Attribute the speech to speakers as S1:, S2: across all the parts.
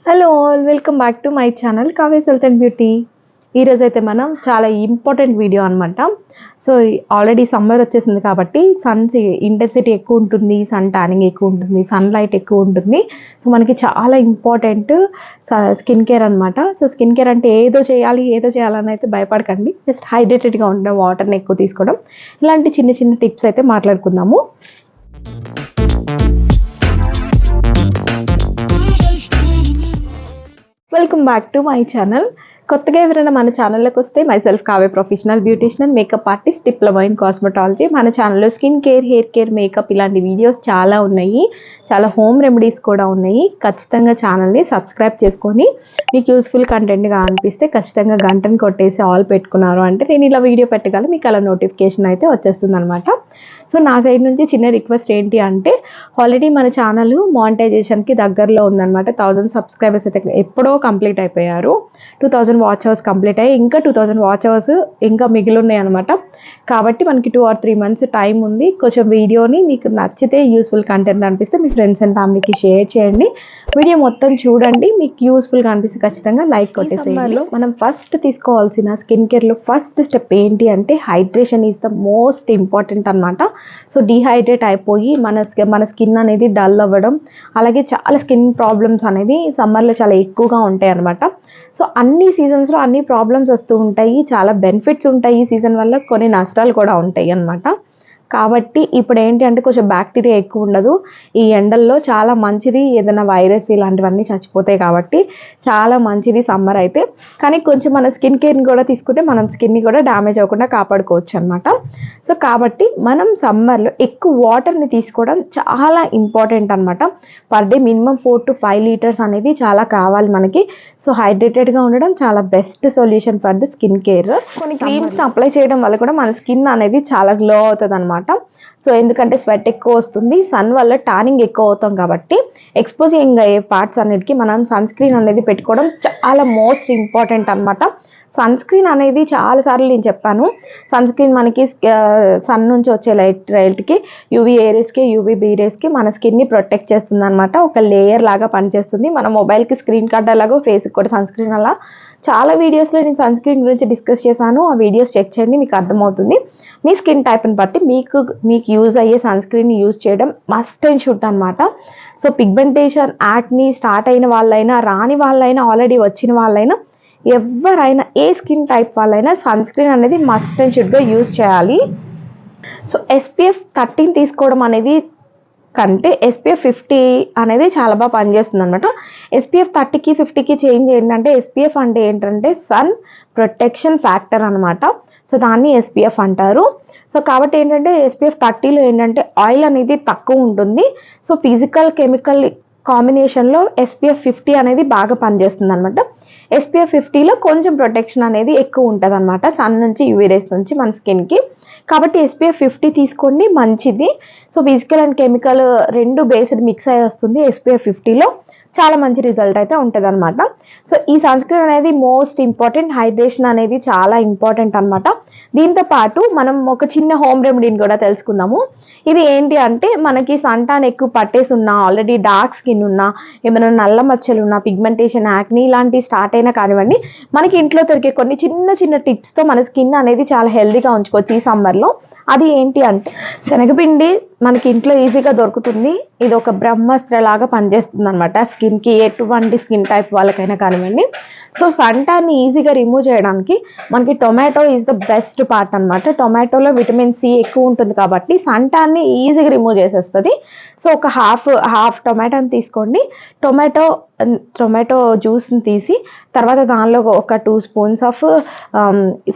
S1: Hello all, welcome back to my channel Kavya health and beauty. ఈరోజు అయితే మనం చాలా ఇంపార్టెంట్ వీడియో అనమాట. సో ఆల్రెడీ సమ్మర్ వచ్చేసింది కాబట్టి సన్స్ ఇంటెన్సిటీ ఎక్కువ ఉంటుంది, సన్ ట్యానింగ్ ఎక్కువ ఉంటుంది, సన్ లైట్ ఎక్కువ ఉంటుంది. సో మనకి చాలా ఇంపార్టెంట్ స్కిన్ కేర్ అనమాట. సో స్కిన్ కేర్ అంటే ఏదో చేయాలని అయితే భయపడకండి. జస్ట్ హైడ్రేటెడ్గా ఉండడం, వాటర్ని ఎక్కువ తీసుకోవడం, ఇలాంటి చిన్న చిన్న టిప్స్ అయితే మాట్లాడుకుందాము. Welcome back to my channel. కొత్తగా ఎవరైనా మన ఛానల్లోకి వస్తే my self Kavya, professional beautician, makeup artist, diploma in cosmetology. మన ఛానల్లో skin care, hair care, makeup ఇలాంటి వీడియోస్ చాలా ఉన్నాయి. చాలా హోమ్ రెమెడీస్ కూడా ఉన్నాయి. ఖచ్చితంగా ఛానల్ని సబ్స్క్రైబ్ చేసుకొని మీకు యూస్ఫుల్ కంటెంట్గా అనిపిస్తే ఖచ్చితంగా గంటను కొట్టేసి ఆల్ పెట్టుకున్నారు అంటే నేను ఇలా వీడియో పెట్టగలను, మీకు అలా నోటిఫికేషన్ అయితే వచ్చేస్తుంది అనమాట. సో నా సైడ్ నుంచి చిన్న రిక్వెస్ట్ ఏంటి అంటే, ఆల్రెడీ మన ఛానల్ మానిటైజేషన్కి దగ్గరలో ఉందన్నమాట. 1000 సబ్స్క్రైబర్స్ అయితే ఎప్పుడో కంప్లీట్ అయిపోయారు. 2000 వాచ్ అవర్స్ కంప్లీట్ అయ్యి ఇంకా 2000 వాచ్ అవర్స్ ఇంకా మిగిలి ఉన్నాయి అనమాట. కాబట్టి మనకి 2 or 3 months టైం ఉంది. కొంచెం వీడియోని మీకు నచ్చితే, యూస్ఫుల్ కంటెంట్ అనిపిస్తే మీ ఫ్రెండ్స్ అండ్ ఫ్యామిలీకి షేర్ చేయండి. వీడియో మొత్తం చూడండి, మీకు యూస్ఫుల్గా అనిపిస్తే ఖచ్చితంగా లైక్ కొట్టేసేయండి. మనం ఫస్ట్ తీసుకోవాల్సిన స్కిన్ కేర్లో ఫస్ట్ స్టెప్ ఏంటి అంటే hydration is the most important అనమాట. సో డీహైడ్రేట్ అయిపోయి మన స్కిన్ అనేది డల్ అవ్వడం, అలాగే చాలా స్కిన్ ప్రాబ్లమ్స్ అనేది సమ్మర్లో చాలా ఎక్కువగా ఉంటాయి అనమాట. సో అన్ని సీజన్స్లో అన్ని ప్రాబ్లమ్స్ వస్తూ ఉంటాయి. చాలా బెనిఫిట్స్ ఉంటాయి ఈ సీజన్ వల్ల, కొన్ని నష్టాలు కూడా ఉంటాయి అన్నమాట. కాబట్టి ఇప్పుడు ఏంటి అంటే కొంచెం బ్యాక్టీరియా ఎక్కువ ఉండదు. ఈ ఎండల్లో చాలా మంచిది, ఏదైనా వైరస్ ఇలాంటివన్నీ చచ్చిపోతాయి కాబట్టి చాలా మంచిది సమ్మర్ అయితే. కానీ కొంచెం మన స్కిన్ కేర్ని కూడా తీసుకుంటే మనం స్కిన్ని కూడా డ్యామేజ్ అవ్వకుండా కాపాడుకోవచ్చు అనమాట. సో కాబట్టి మనం సమ్మర్లో ఎక్కువ వాటర్ని తీసుకోవడం చాలా ఇంపార్టెంట్ అనమాట. Per day minimum 4 to 5 litres అనేది చాలా కావాలి మనకి. సో హైడ్రేటెడ్గా ఉండడం చాలా best solution for the skin care. కొన్ని క్రీమ్స్ని అప్లై చేయడం వల్ల కూడా మన స్కిన్ అనేది చాలా గ్లో అవుతుంది అనమాట. సో ఎందుకంటే స్వెట్ ఎక్కువ వస్తుంది, సన్ వల్ల టానింగ్ ఎక్కువ అవుతాం కాబట్టి ఎక్స్పోజింగ్ అయ్యే పార్ట్స్ అన్నిటికీ మనం సన్ స్క్రీన్ అనేది పెట్టుకోవడం చాలా మోస్ట్ ఇంపార్టెంట్ అనమాట. సన్ స్క్రీన్ అనేది చాలాసార్లు నేను చెప్పాను. సన్ స్క్రీన్ మనకి సన్ నుంచి వచ్చే లైట్కి, యూవీ ఏ రేస్కి, యూవీ బీ రేస్కి మన స్కిన్ని ప్రొటెక్ట్ చేస్తుంది అనమాట. ఒక లేయర్ లాగా పనిచేస్తుంది. మన మొబైల్కి స్క్రీన్ కార్డ్ అలాగో ఫేస్కి కూడా సన్ స్క్రీన్ అలా చాలా వీడియోస్లో నేను సన్ స్క్రీన్ గురించి డిస్కస్ చేశాను. ఆ వీడియోస్ చెక్ చేయండి, మీకు అర్థమవుతుంది. మీ స్కిన్ టైప్ని బట్టి మీకు యూజ్ అయ్యే సన్ స్క్రీన్ యూజ్ చేయడం మస్ట్ అండ్ షుడ్ అనమాట. సో పిగ్మెంటేషన్, యాక్ని స్టార్ట్ అయిన వాళ్ళైనా, రాని వాళ్ళైనా, ఆల్రెడీ వచ్చిన వాళ్ళైనా, ఎవరైనా ఏ స్కిన్ టైప్ వాళ్ళైనా సన్ స్క్రీన్ అనేది మస్ట్ అండ్ షుడ్గా యూజ్ చేయాలి. సో SPF 13 తీసుకోవడం అనేది కంటే SPF 50 అనేది చాలా బాగా పనిచేస్తుంది అనమాట. SPF 30కి 50కి చేంజ్ ఏంటంటే, SPF అంటే ఏంటంటే సన్ ప్రొటెక్షన్ ఫ్యాక్టర్ అనమాట. సో దాన్ని SPF అంటారు. సో కాబట్టి ఏంటంటే SPF 30లో ఏంటంటే ఆయిల్ అనేది తక్కువ ఉంటుంది. సో ఫిజికల్ కెమికల్ కాంబినేషన్లో SPF 50 అనేది బాగా పనిచేస్తుంది అనమాట. SPF 50లో కొంచెం ప్రొటెక్షన్ అనేది ఎక్కువ ఉంటుంది అనమాట, సన్ నుంచి, యూవీ రేస్ నుంచి మన స్కిన్కి. కాబట్టి SPF 50 తీసుకోండి, మంచిది. సో ఫిజికల్ అండ్ కెమికల్ రెండు బేస్డ్ మిక్స్ అయ్యి వస్తుంది SPF 50లో. చాలా మంచి రిజల్ట్ అయితే ఉంటుంది అనమాట. సో ఈ సన్ స్క్రీన్ అనేది మోస్ట్ ఇంపార్టెంట్. హైడ్రేషన్ అనేది చాలా ఇంపార్టెంట్ అనమాట. దీంతో పాటు మనం ఒక చిన్న హోమ్ రెమెడీని కూడా తెలుసుకుందాము. ఇది ఏంటి అంటే, మనకి సన్ టాన్ ఎక్కువ పట్టేసి ఉన్నా, ఆల్రెడీ డార్క్ స్కిన్ ఉన్నా, ఏమైనా నల్ల మచ్చలు ఉన్నా, పిగ్మెంటేషన్, యాక్ని ఇలాంటివి స్టార్ట్ అయినా కానివ్వండి, మనకి ఇంట్లో దొరికే కొన్ని చిన్న చిన్న టిప్స్తో మన స్కిన్ అనేది చాలా హెల్దీగా ఉంచుకోవచ్చు ఈ సమ్మర్లో. అది ఏంటి అంటే, శనగపిండి మనకి ఇంట్లో ఈజీగా దొరుకుతుంది. ఇది ఒక బ్రహ్మాస్త్ర లాగా పనిచేస్తుంది అనమాట స్కిన్కి, ఎటువంటి స్కిన్ టైప్ వాళ్ళకైనా కానివ్వండి. సో సన్ టాన్ని ఈజీగా రిమూవ్ చేయడానికి మనకి tomato is the best part అనమాట. టొమాటోలో విటమిన్ C ఎక్కువ ఉంటుంది కాబట్టి సన్ టాన్ని ఈజీగా రిమూవ్ చేసేస్తుంది. సో ఒక హాఫ్ టొమాటోని తీసుకోండి. టొమాటో జ్యూస్ని తీసి తర్వాత దానిలో ఒక 2 spoons ఆఫ్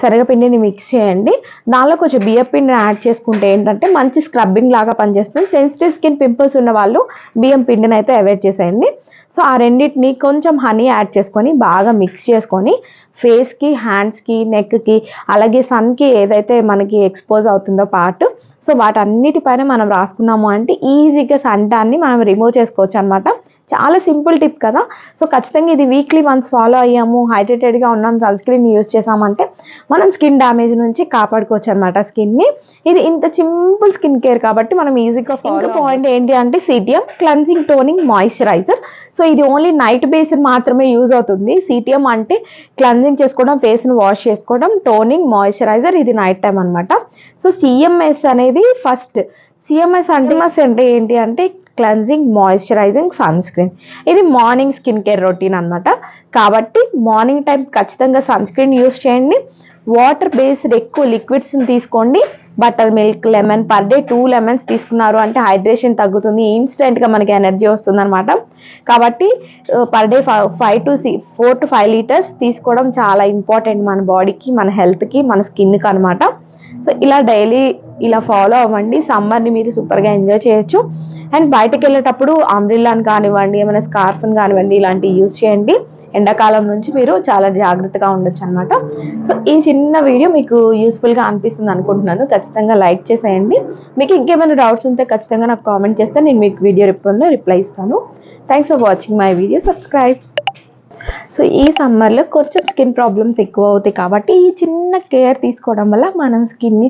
S1: శనగపిండిని మిక్స్ చేయండి. దానిలో కొంచెం బియ్యపిండిని యాడ్ చేసుకుంటే ఏంటంటే మంచి స్క్రబ్బింగ్ లాగా పనిచేస్తుంది. సెన్సిటివ్ స్కిన్, పింపుల్స్ ఉన్న వాళ్ళు బియ్యం పిండిని అయితే అవాయిడ్ చేసేయండి. సో ఆ రెండింటిని కొంచెం హనీ యాడ్ చేసుకొని బాగా మిక్స్ చేసుకొని ఫేస్కి, హ్యాండ్స్కి, నెక్కి, అలాగే సన్కి ఏదైతే మనకి ఎక్స్పోజ్ అవుతుందో పార్ట్, సో వాటన్నిటిపైన మనం రాసుకున్నాము అంటే ఈజీగా సన్ టాన్ని మనం రిమూవ్ చేసుకోవచ్చు అనమాట. చాలా సింపుల్ టిప్ కదా. సో ఖచ్చితంగా ఇది వీక్లీ వన్స్ ఫాలో అయ్యాము, హైడ్రేటెడ్గా ఉన్నాం, సన్ స్క్రీన్ యూస్ చేసామంటే మనం స్కిన్ డ్యామేజ్ నుంచి కాపాడుకోవచ్చు అనమాట స్కిన్ని. ఇది ఇంత సింపుల్ స్కిన్ కేర్ కాబట్టి మనం ఈజీగా ఫాలో. పాయింట్ ఏంటి అంటే CTM cleansing toning moisturiser. So ఇది ఓన్లీ నైట్ బేస్ మాత్రమే యూజ్ అవుతుంది. సిటిఎం అంటే క్లెన్జింగ్ చేసుకోవడం, ఫేస్ను వాష్ చేసుకోవడం, టోనింగ్ మాయిశ్చరైజర్ ఇది నైట్ టైం అనమాట. సో సిఎంఎస్ అనేది ఫస్ట్. సిఎంఎస్ అంటే ఏంటి అంటే క్లెన్జింగ్ మాయిశ్చరైజింగ్ సన్ స్క్రీన్. ఇది మార్నింగ్ స్కిన్ కేర్ రొటీన్ అనమాట. కాబట్టి మార్నింగ్ టైం ఖచ్చితంగా సన్ స్క్రీన్ యూస్ చేయండి. వాటర్ బేస్డ్ ఎక్కువ లిక్విడ్స్ని తీసుకోండి. Butter milk, lemon per day 2 lemons తీసుకున్నారు అంటే హైడ్రేషన్ తగ్గుతుంది, ఇన్స్టెంట్గా మనకి ఎనర్జీ వస్తుంది అనమాట. కాబట్టి పర్ డే 4 to 5 లీటర్స్ తీసుకోవడం చాలా ఇంపార్టెంట్ మన బాడీకి, మన హెల్త్కి, మన స్కిన్కి అనమాట. సో ఇలా డైలీ ఇలా ఫాలో అవ్వండి. సమ్మర్ని మీరు సూపర్గా ఎంజాయ్ చేయొచ్చు. అండ్ బయటకు వెళ్ళేటప్పుడు అంబ్రిల్లాని కానివ్వండి, ఏమైనా స్కార్ఫ్ని కానివ్వండి, ఇలాంటివి యూజ్ చేయండి. ఎండాకాలం నుంచి మీరు చాలా జాగ్రత్తగా ఉండొచ్చు అనమాట. సో ఈ చిన్న వీడియో మీకు యూస్ఫుల్గా అనిపిస్తుంది అనుకుంటున్నాను. ఖచ్చితంగా లైక్ చేసేయండి. మీకు ఇంకేమైనా డౌట్స్ ఉంటే ఖచ్చితంగా నాకు కామెంట్ చేస్తే నేను మీకు వీడియో రిప్లై ఇస్తాను. Thanks for watching my video. Subscribe. So ఈ సమ్మర్లో కొంచెం స్కిన్ ప్రాబ్లమ్స్ ఎక్కువ అవుతాయి కాబట్టి ఈ చిన్న కేర్ తీసుకోవడం వల్ల మనం స్కిన్ని